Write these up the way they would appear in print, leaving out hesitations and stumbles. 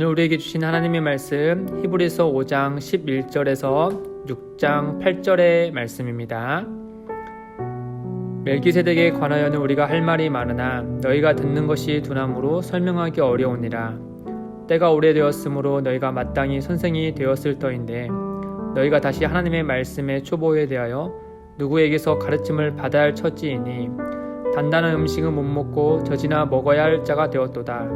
우리에게 주신 하나님의 말씀 히브리서 5장 11절에서 6장 8절의 말씀입니다. 멜기세덱에 관하여는 우리가 할 말이 많으나 너희가 듣는 것이 둔함으로 설명하기 어려우니라. 때가 오래되었으므로 너희가 마땅히 선생이 되었을 터인데 너희가 다시 하나님의 말씀의 초보에 대하여 누구에게서 가르침을 받아야 할 처지이니 단단한 음식은 못 먹고 젖이나 먹어야 할 자가 되었도다.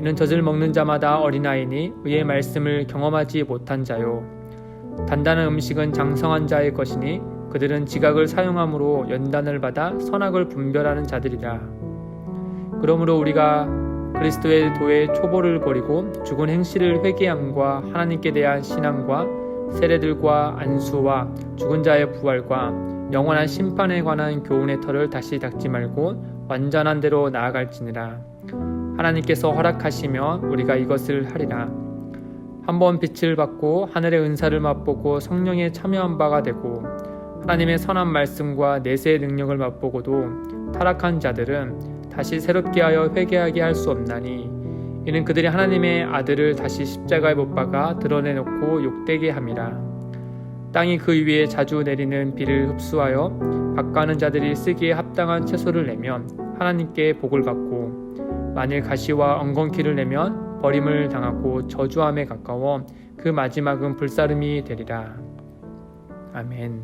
이는 젖을 먹는 자마다 어린아이니 의의 말씀을 경험하지 못한 자요. 단단한 음식은 장성한 자의 것이니 그들은 지각을 사용함으로 연단을 받아 선악을 분별하는 자들이라. 그러므로 우리가 그리스도의 도의 초보를 버리고 죽은 행실을 회개함과 하나님께 대한 신앙과 세례들과 안수와 죽은 자의 부활과 영원한 심판에 관한 교훈의 털을 다시 닦지 말고 완전한 대로 나아갈지니라. 하나님께서 허락하시면 우리가 이것을 하리라. 한번 빛을 받고 하늘의 은사를 맛보고 성령에 참여한 바가 되고 하나님의 선한 말씀과 내세의 능력을 맛보고도 타락한 자들은 다시 새롭게 하여 회개하게 할 수 없나니 이는 그들이 하나님의 아들을 다시 십자가에 못 박아 드러내놓고 욕되게 함이라. 땅이 그 위에 자주 내리는 비를 흡수하여 밭가는 자들이 쓰기에 합당한 채소를 내면 하나님께 복을 받고 만일 가시와 엉겅퀴를 내면 버림을 당하고 저주함에 가까워 그 마지막은 불사름이 되리라. 아멘.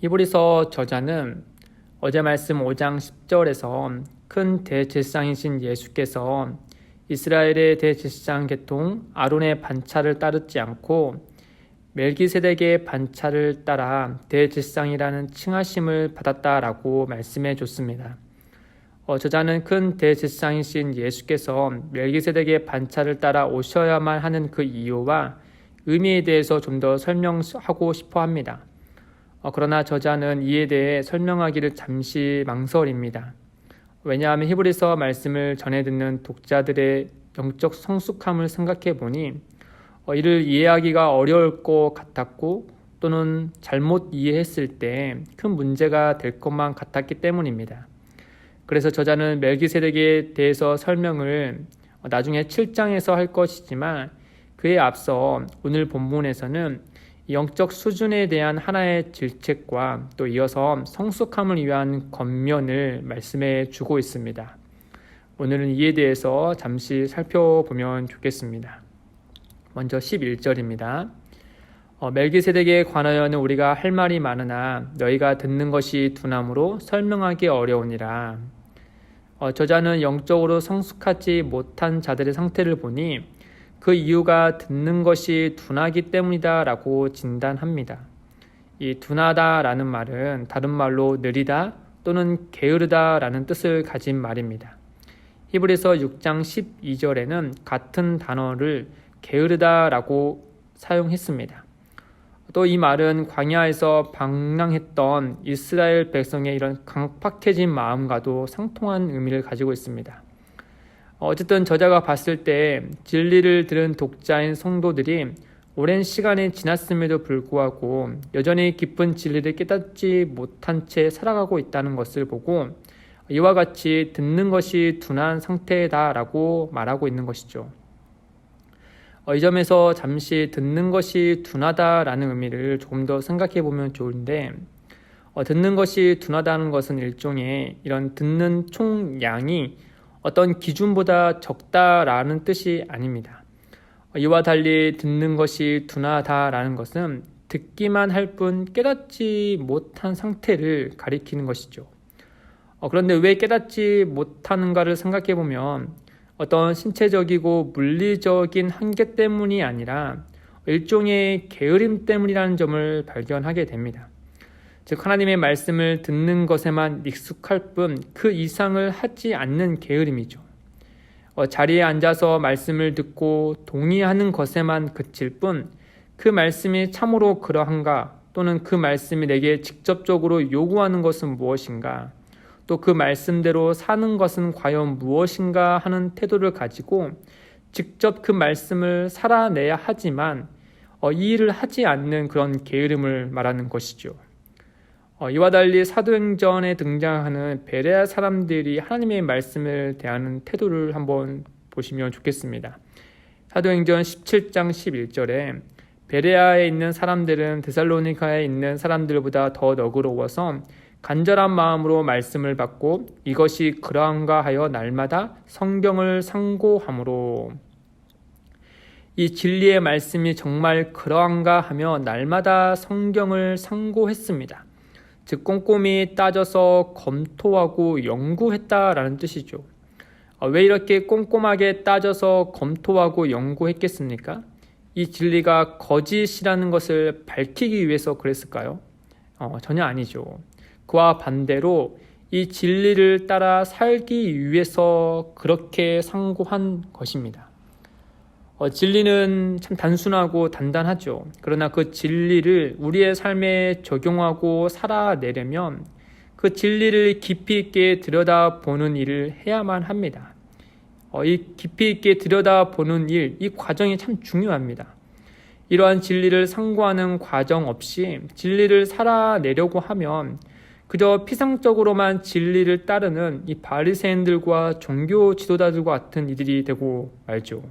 히브리서 저자는 어제 말씀 5장 10절에서 큰 대제사장이신 예수께서 이스라엘의 대제사장 계통 아론의 반차를 따르지 않고 멜기세덱의 반차를 따라 대제사장이라는 칭하심을 받았다라고 말씀해 줬습니다. 저자는 큰 대제사장이신 예수께서 멜기세덱의 반차를 따라 오셔야만 하는 그 이유와 의미에 대해서 좀 더 설명하고 싶어 합니다. 그러나 저자는 이에 대해 설명하기를 잠시 망설입니다. 왜냐하면 히브리서 말씀을 전해 듣는 독자들의 영적 성숙함을 생각해 보니 이를 이해하기가 어려울 것 같았고 또는 잘못 이해했을 때 큰 문제가 될 것만 같았기 때문입니다. 그래서 저자는 멜기세덱에 대해서 설명을 나중에 7장에서 할 것이지만 그에 앞서 오늘 본문에서는 영적 수준에 대한 하나의 질책과 또 이어서 성숙함을 위한 권면을 말씀해 주고 있습니다. 오늘은 이에 대해서 잠시 살펴보면 좋겠습니다. 먼저 11절입니다. 멜기세덱에 관하여는 우리가 할 말이 많으나 너희가 듣는 것이 둔함으로 설명하기 어려우니라. 저자는 영적으로 성숙하지 못한 자들의 상태를 보니 그 이유가 듣는 것이 둔하기 때문이다 라고 진단합니다. 이 둔하다 라는 말은 다른 말로 느리다 또는 게으르다 라는 뜻을 가진 말입니다. 히브리서 6장 12절에는 같은 단어를 게으르다 라고 사용했습니다. 또 이 말은 광야에서 방랑했던 이스라엘 백성의 이런 강팍해진 마음과도 상통한 의미를 가지고 있습니다. 어쨌든 저자가 봤을 때 진리를 들은 독자인 성도들이 오랜 시간이 지났음에도 불구하고 여전히 깊은 진리를 깨닫지 못한 채 살아가고 있다는 것을 보고 이와 같이 듣는 것이 둔한 상태다라고 말하고 있는 것이죠. 이 점에서 잠시 듣는 것이 둔하다라는 의미를 조금 더 생각해 보면 좋은데 듣는 것이 둔하다는 것은 일종의 이런 듣는 총량이 어떤 기준보다 적다라는 뜻이 아닙니다. 이와 달리 듣는 것이 둔하다라는 것은 듣기만 할 뿐 깨닫지 못한 상태를 가리키는 것이죠. 그런데 왜 깨닫지 못하는가를 생각해 보면 어떤 신체적이고 물리적인 한계 때문이 아니라 일종의 게으름 때문이라는 점을 발견하게 됩니다. 즉 하나님의 말씀을 듣는 것에만 익숙할 뿐 그 이상을 하지 않는 게으름이죠. 자리에 앉아서 말씀을 듣고 동의하는 것에만 그칠 뿐 그 말씀이 참으로 그러한가 또는 그 말씀이 내게 직접적으로 요구하는 것은 무엇인가 또 그 말씀대로 사는 것은 과연 무엇인가 하는 태도를 가지고 직접 그 말씀을 살아내야 하지만 이 일을 하지 않는 그런 게으름을 말하는 것이죠. 이와 달리 사도행전에 등장하는 베레아 사람들이 하나님의 말씀을 대하는 태도를 한번 보시면 좋겠습니다. 사도행전 17장 11절에 베레아에 있는 사람들은 데살로니가에 있는 사람들보다 더 너그러워서 간절한 마음으로 말씀을 받고 이것이 그러한가 하여 날마다 성경을 상고하므로, 이 진리의 말씀이 정말 그러한가 하며 날마다 성경을 상고했습니다. 즉 꼼꼼히 따져서 검토하고 연구했다라는 뜻이죠. 왜 이렇게 꼼꼼하게 따져서 검토하고 연구했겠습니까? 이 진리가 거짓이라는 것을 밝히기 위해서 그랬을까요? 전혀 아니죠. 그와 반대로 이 진리를 따라 살기 위해서 그렇게 상고한 것입니다. 진리는 참 단순하고 단단하죠. 그러나 그 진리를 우리의 삶에 적용하고 살아내려면 그 진리를 깊이 있게 들여다보는 일을 해야만 합니다. 이 깊이 있게 들여다보는 일, 이 과정이 참 중요합니다. 이러한 진리를 상고하는 과정 없이 진리를 살아내려고 하면 그저 피상적으로만 진리를 따르는 이 바리새인들과 종교 지도자들과 같은 이들이 되고 말죠.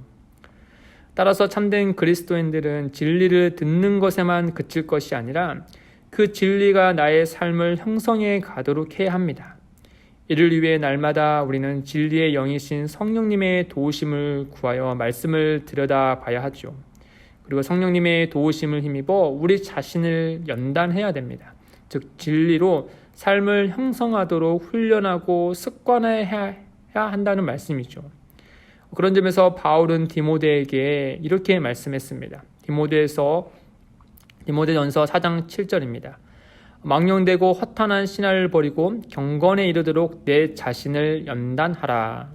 따라서 참된 그리스도인들은 진리를 듣는 것에만 그칠 것이 아니라 그 진리가 나의 삶을 형성해 가도록 해야 합니다. 이를 위해 날마다 우리는 진리의 영이신 성령님의 도우심을 구하여 말씀을 들여다봐야 하죠. 그리고 성령님의 도우심을 힘입어 우리 자신을 연단해야 됩니다. 즉 진리로 삶을 형성하도록 훈련하고 습관화해야 한다는 말씀이죠. 그런 점에서 바울은 디모데에게 이렇게 말씀했습니다. 디모데전서 4장 7절입니다. 망령되고 허탄한 신화를 버리고 경건에 이르도록 내 자신을 연단하라.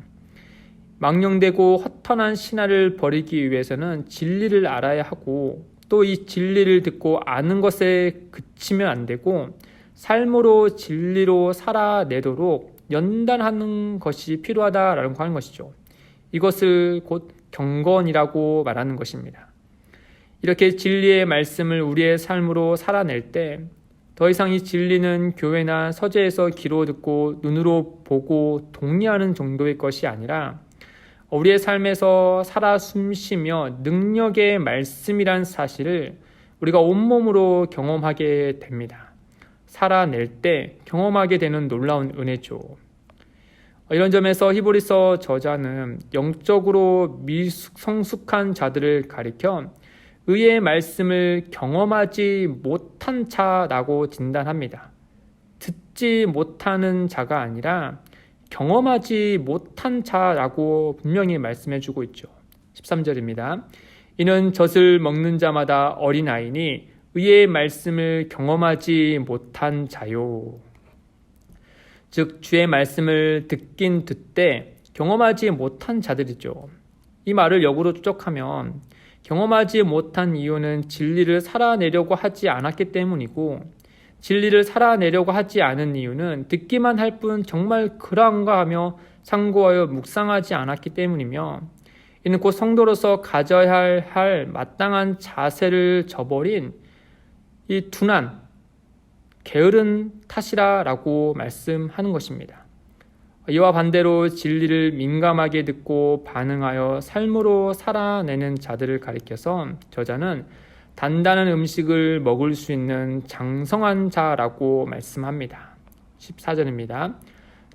망령되고 허탄한 신화를 버리기 위해서는 진리를 알아야 하고 또 이 진리를 듣고 아는 것에 그치면 안 되고 삶으로 진리로 살아내도록 연단하는 것이 필요하다라고 하는 것이죠. 이것을 곧 경건이라고 말하는 것입니다. 이렇게 진리의 말씀을 우리의 삶으로 살아낼 때 더 이상 이 진리는 교회나 서재에서 귀로 듣고 눈으로 보고 동의하는 정도의 것이 아니라 우리의 삶에서 살아 숨쉬며 능력의 말씀이란 사실을 우리가 온몸으로 경험하게 됩니다. 살아낼 때 경험하게 되는 놀라운 은혜죠. 이런 점에서 히브리서 저자는 영적으로 미성숙한 자들을 가리켜 의의 말씀을 경험하지 못한 자라고 진단합니다. 듣지 못하는 자가 아니라 경험하지 못한 자라고 분명히 말씀해주고 있죠. 13절입니다. 이는 젖을 먹는 자마다 어린아이니 의의 말씀을 경험하지 못한 자요. 즉 주의 말씀을 듣긴 듣되 경험하지 못한 자들이죠. 이 말을 역으로 추적하면 경험하지 못한 이유는 진리를 살아내려고 하지 않았기 때문이고 진리를 살아내려고 하지 않은 이유는 듣기만 할 뿐 정말 그러한가 하며 상고하여 묵상하지 않았기 때문이며 이는 곧 성도로서 가져야 할 마땅한 자세를 저버린 이 둔한 게으른 탓이라고 말씀하는 것입니다. 이와 반대로 진리를 민감하게 듣고 반응하여 삶으로 살아내는 자들을 가리켜서 저자는 단단한 음식을 먹을 수 있는 장성한 자라고 말씀합니다. 14절입니다.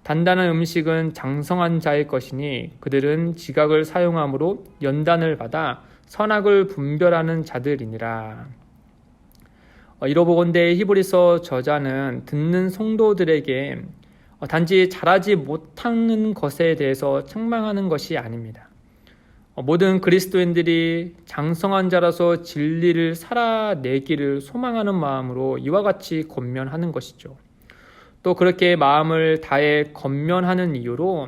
단단한 음식은 장성한 자의 것이니 그들은 지각을 사용함으로 연단을 받아 선악을 분별하는 자들이니라. 이러보건대 히브리서 저자는 듣는 성도들에게 단지 잘하지 못하는 것에 대해서 책망하는 것이 아닙니다. 모든 그리스도인들이 장성한 자라서 진리를 살아내기를 소망하는 마음으로 이와 같이 권면하는 것이죠. 또 그렇게 마음을 다해 권면하는 이유로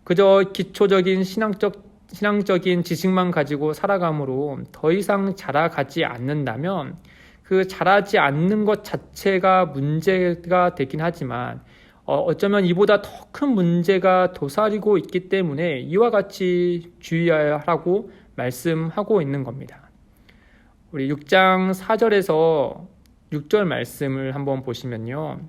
그저 기초적인 신앙적인 지식만 가지고 살아감으로 더 이상 자라가지 않는다면 그 자라지 않는 것 자체가 문제가 되긴 하지만 어쩌면 이보다 더 큰 문제가 도사리고 있기 때문에 이와 같이 주의해야 하라고 말씀하고 있는 겁니다. 우리 6장 4절에서 6절 말씀을 한번 보시면요.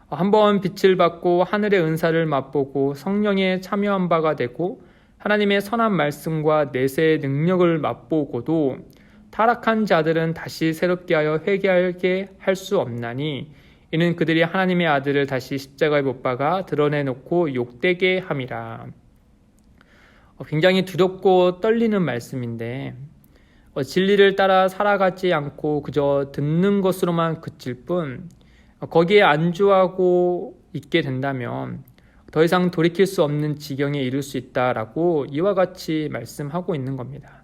한번 빛을 받고 하늘의 은사를 맛보고 성령에 참여한 바가 되고 하나님의 선한 말씀과 내세의 능력을 맛보고도 타락한 자들은 다시 새롭게 하여 회개하게 할 수 없나니 이는 그들이 하나님의 아들을 다시 십자가에 못 박아 드러내놓고 욕되게 함이라. 굉장히 두렵고 떨리는 말씀인데 진리를 따라 살아가지 않고 그저 듣는 것으로만 그칠 뿐 거기에 안주하고 있게 된다면 더 이상 돌이킬 수 없는 지경에 이를 수 있다라고 이와 같이 말씀하고 있는 겁니다.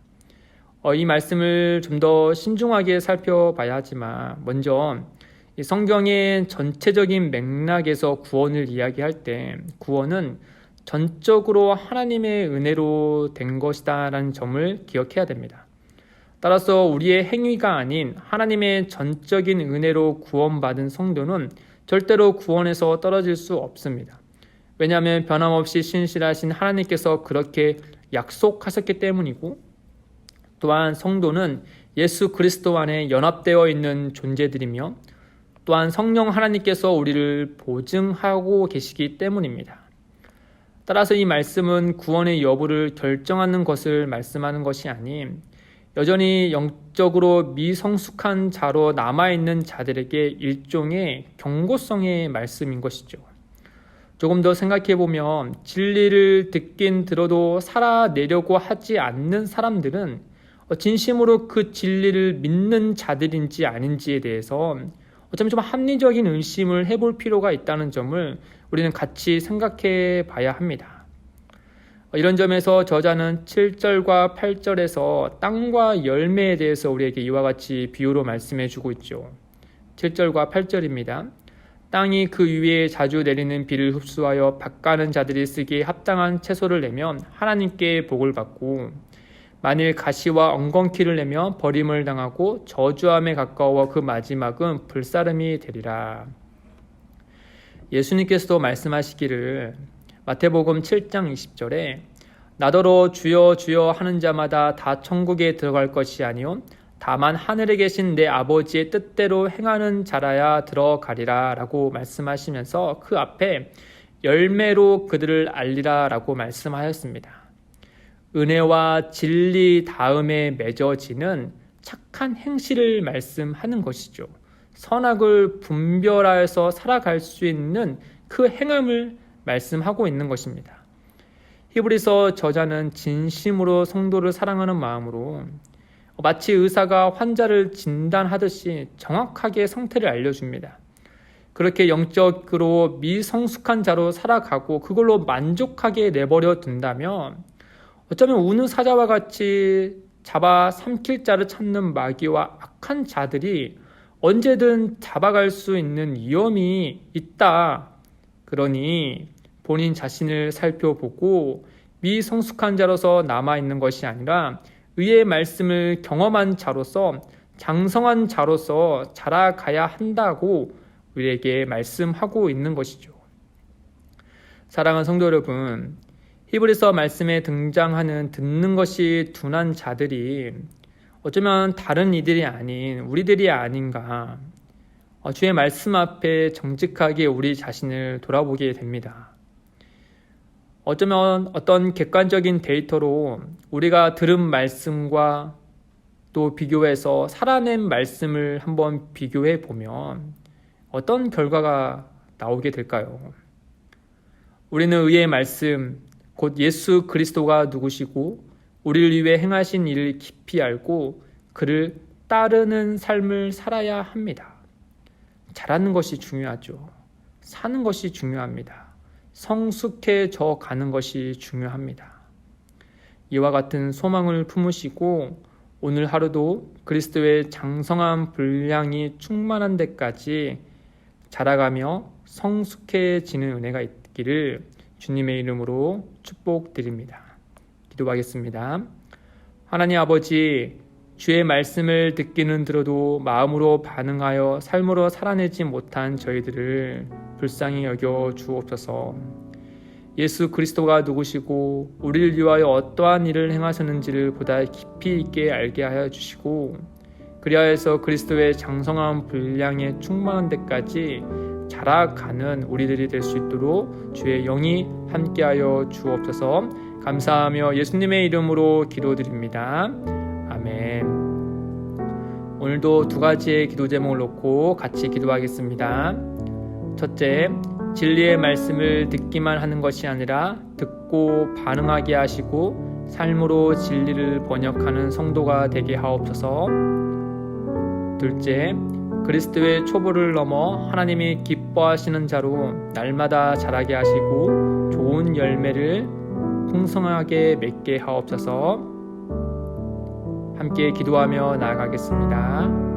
이 말씀을 좀 더 신중하게 살펴봐야 하지만 먼저 이 성경의 전체적인 맥락에서 구원을 이야기할 때 구원은 전적으로 하나님의 은혜로 된 것이다라는 점을 기억해야 됩니다. 따라서 우리의 행위가 아닌 하나님의 전적인 은혜로 구원받은 성도는 절대로 구원에서 떨어질 수 없습니다. 왜냐하면 변함없이 신실하신 하나님께서 그렇게 약속하셨기 때문이고 또한 성도는 예수 그리스도 안에 연합되어 있는 존재들이며 또한 성령 하나님께서 우리를 보증하고 계시기 때문입니다. 따라서 이 말씀은 구원의 여부를 결정하는 것을 말씀하는 것이 아닌 여전히 영적으로 미성숙한 자로 남아있는 자들에게 일종의 경고성의 말씀인 것이죠. 조금 더 생각해보면 진리를 듣긴 들어도 살아내려고 하지 않는 사람들은 진심으로 그 진리를 믿는 자들인지 아닌지에 대해서 어쩌면 좀 합리적인 의심을 해볼 필요가 있다는 점을 우리는 같이 생각해 봐야 합니다. 이런 점에서 저자는 7절과 8절에서 땅과 열매에 대해서 우리에게 이와 같이 비유로 말씀해 주고 있죠. 7절과 8절입니다. 땅이 그 위에 자주 내리는 비를 흡수하여 밭가는 자들이 쓰기에 합당한 채소를 내면 하나님께 복을 받고 만일 가시와 엉겅퀴를 내며 버림을 당하고 저주함에 가까워 그 마지막은 불사름이 되리라. 예수님께서도 말씀하시기를 마태복음 7장 20절에 나더러 주여 주여 하는 자마다 다 천국에 들어갈 것이 아니요 다만 하늘에 계신 내 아버지의 뜻대로 행하는 자라야 들어가리라 라고 말씀하시면서 그 앞에 열매로 그들을 알리라 라고 말씀하였습니다. 은혜와 진리 다음에 맺어지는 착한 행실을 말씀하는 것이죠. 선악을 분별하여서 살아갈 수 있는 그 행함을 말씀하고 있는 것입니다. 히브리서 저자는 진심으로 성도를 사랑하는 마음으로 마치 의사가 환자를 진단하듯이 정확하게 상태를 알려줍니다. 그렇게 영적으로 미성숙한 자로 살아가고 그걸로 만족하게 내버려 둔다면 어쩌면 우는 사자와 같이 잡아 삼킬 자를 찾는 마귀와 악한 자들이 언제든 잡아갈 수 있는 위험이 있다. 그러니 본인 자신을 살펴보고 미성숙한 자로서 남아있는 것이 아니라 의의 말씀을 경험한 자로서 장성한 자로서 자라가야 한다고 우리에게 말씀하고 있는 것이죠. 사랑하는 성도 여러분, 히브리서 말씀에 등장하는 듣는 것이 둔한 자들이 어쩌면 다른 이들이 아닌 우리들이 아닌가. 주의 말씀 앞에 정직하게 우리 자신을 돌아보게 됩니다. 어쩌면 어떤 객관적인 데이터로 우리가 들은 말씀과 또 비교해서 살아낸 말씀을 한번 비교해 보면 어떤 결과가 나오게 될까요? 우리는 의의 말씀, 곧 예수 그리스도가 누구시고 우리를 위해 행하신 일을 깊이 알고 그를 따르는 삶을 살아야 합니다. 잘하는 것이 중요하죠. 사는 것이 중요합니다. 성숙해져 가는 것이 중요합니다. 이와 같은 소망을 품으시고 오늘 하루도 그리스도의 장성한 분량이 충만한 데까지 자라가며 성숙해지는 은혜가 있기를 주님의 이름으로 축복드립니다. 기도하겠습니다. 하나님 아버지, 주의 말씀을 듣기는 들어도 마음으로 반응하여 삶으로 살아내지 못한 저희들을 불쌍히 여겨 주옵소서. 예수 그리스도가 누구시고 우리를 위하여 어떠한 일을 행하셨는지를 보다 깊이 있게 알게 하여 주시고 그리하여서 그리스도의 장성한 분량에 충만한 데까지 자라가는 우리들이 될 수 있도록 주의 영이 함께하여 주옵소서. 감사하며 예수님의 이름으로 기도드립니다. 아멘. 오늘도 두 가지의 기도 제목을 놓고 같이 기도하겠습니다. 첫째, 진리의 말씀을 듣기만 하는 것이 아니라 듣고 반응하게 하시고 삶으로 진리를 번역하는 성도가 되게 하옵소서. 둘째, 그리스도의 초보를 넘어 하나님이 기뻐하시는 자로 날마다 자라게 하시고 좋은 열매를 풍성하게 맺게 하옵소서. 함께 기도하며 나아가겠습니다.